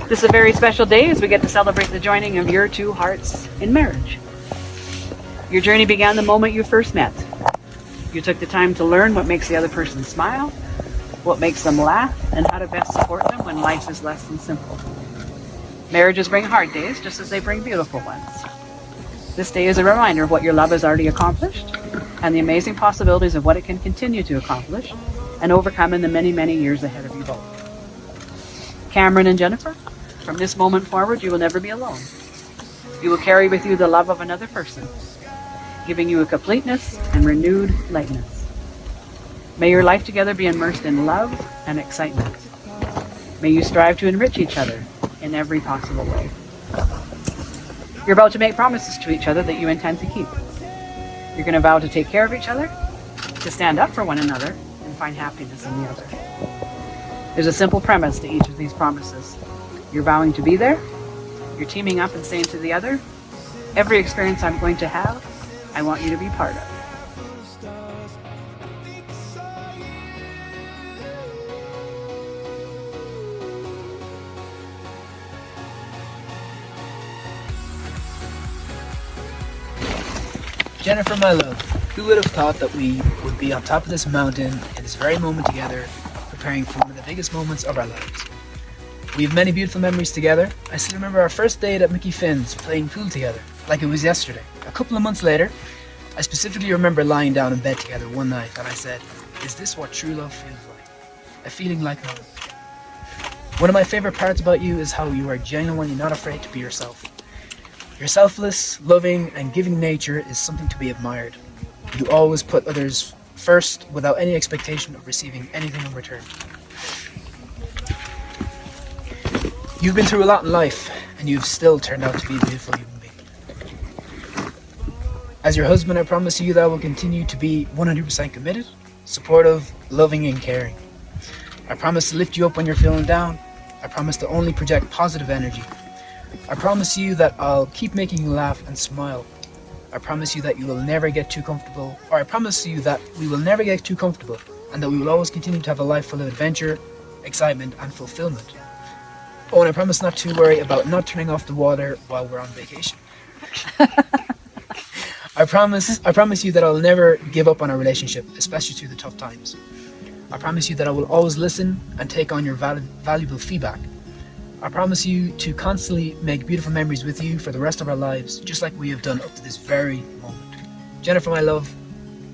This is a very special day as we get to celebrate the joining of your two hearts in marriage. Your journey began the moment you first met. You took the time to learn what makes the other person smile, what makes them laugh, and how to best support them when life is less than simple. Marriages bring hard days just as they bring beautiful ones. This day is a reminder of what your love has already accomplished and the amazing possibilities of what it can continue to accomplish and overcome in the many, many years ahead of you both. Cameron and Jennifer, from this moment forward, you will never be alone. You will carry with you the love of another person, giving you a completeness and renewed lightness. May your life together be immersed in love and excitement. May you strive to enrich each other in every possible way. You're about to make promises to each other that you intend to keep. You're going to vow to take care of each other, to stand up for one another, and find happiness in the other. There's a simple premise to each of these promises. You're vowing to be there. You're teaming up and saying to the other, every experience I'm going to have, I want you to be part of. Jennifer, my love, who would have thought that we would be on top of this mountain in this very moment together, preparing for one of the biggest moments of our lives. We have many beautiful memories together. I still remember our first date at Mickey Finn's playing pool together, like it was yesterday. A couple of months later, I specifically remember lying down in bed together one night and I said, is this what true love feels like? A feeling like home. One of my favorite parts about you is how you are genuine and not afraid to be yourself. Your selfless, loving, and giving nature is something to be admired. You always put others first without any expectation of receiving anything in return. You've been through a lot in life, and you've still turned out to be a beautiful human being. As your husband, I promise you that I will continue to be 100% committed, supportive, loving, and caring. I promise to lift you up when you're feeling down. I promise to only project positive energy. I promise you that I'll keep making you laugh and smile. I promise you that you will never get too comfortable, or I promise you that we will never get too comfortable, and that we will always continue to have a life full of adventure, excitement, and fulfillment. Oh, and I promise not to worry about not turning off the water while we're on vacation. I promise you that I'll never give up on our relationship, especially through the tough times. I promise you that I will always listen and take on your valuable feedback. I promise you to constantly make beautiful memories with you for the rest of our lives, just like we have done up to this very moment. Jennifer, my love,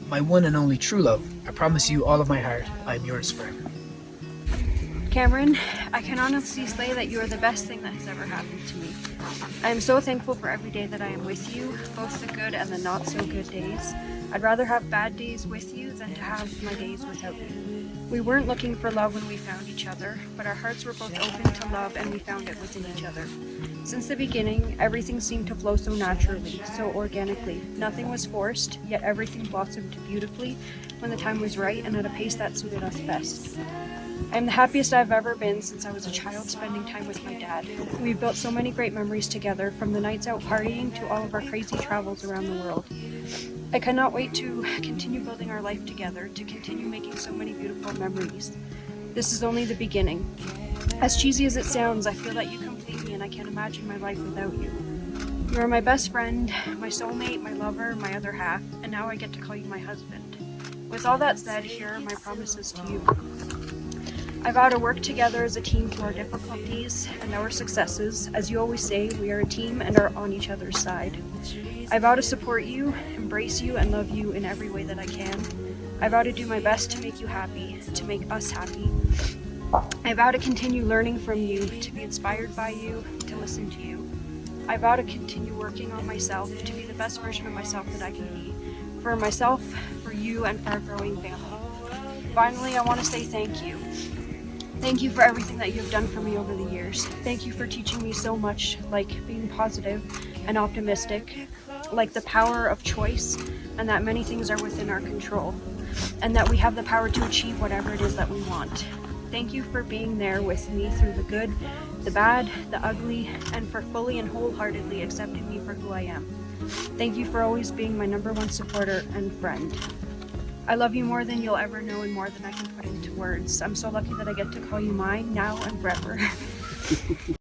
my one and only true love, I promise you all of my heart, I am yours forever. Cameron, I can honestly say that you are the best thing that has ever happened to me. I am so thankful for every day that I am with you, both the good and the not so good days. I'd rather have bad days with you than to have my days without you. We weren't looking for love when we found each other, but our hearts were both open to love and we found it within each other. Since the beginning, everything seemed to flow so naturally, so organically. Nothing was forced, yet everything blossomed beautifully when the time was right and at a pace that suited us best. I am the happiest I've ever been since I was a child spending time with my dad. We've built so many great memories together, from the nights out partying to all of our crazy travels around the world. I cannot wait to continue building our life together, to continue making so many beautiful memories. This is only the beginning. As cheesy as it sounds, I feel that you complete me and I can't imagine my life without you. You are my best friend, my soulmate, my lover, my other half, and now I get to call you my husband. With all that said, here are my promises to you. I vow to work together as a team through our difficulties and our successes. As you always say, we are a team and are on each other's side. I vow to support you, embrace you, and love you in every way that I can. I vow to do my best to make you happy, to make us happy. I vow to continue learning from you, to be inspired by you, to listen to you. I vow to continue working on myself, to be the best version of myself that I can be. For myself, for you, and for our growing family. Finally, I want to say thank you. Thank you for everything that you've done for me over the years. Thank you for teaching me so much, like being positive and optimistic, like the power of choice, and that many things are within our control, and that we have the power to achieve whatever it is that we want. Thank you for being there with me through the good, the bad, the ugly, and for fully and wholeheartedly accepting me for who I am. Thank you for always being my #1 supporter and friend. I love you more than you'll ever know and more than I can put into words. I'm so lucky that I get to call you mine now and forever.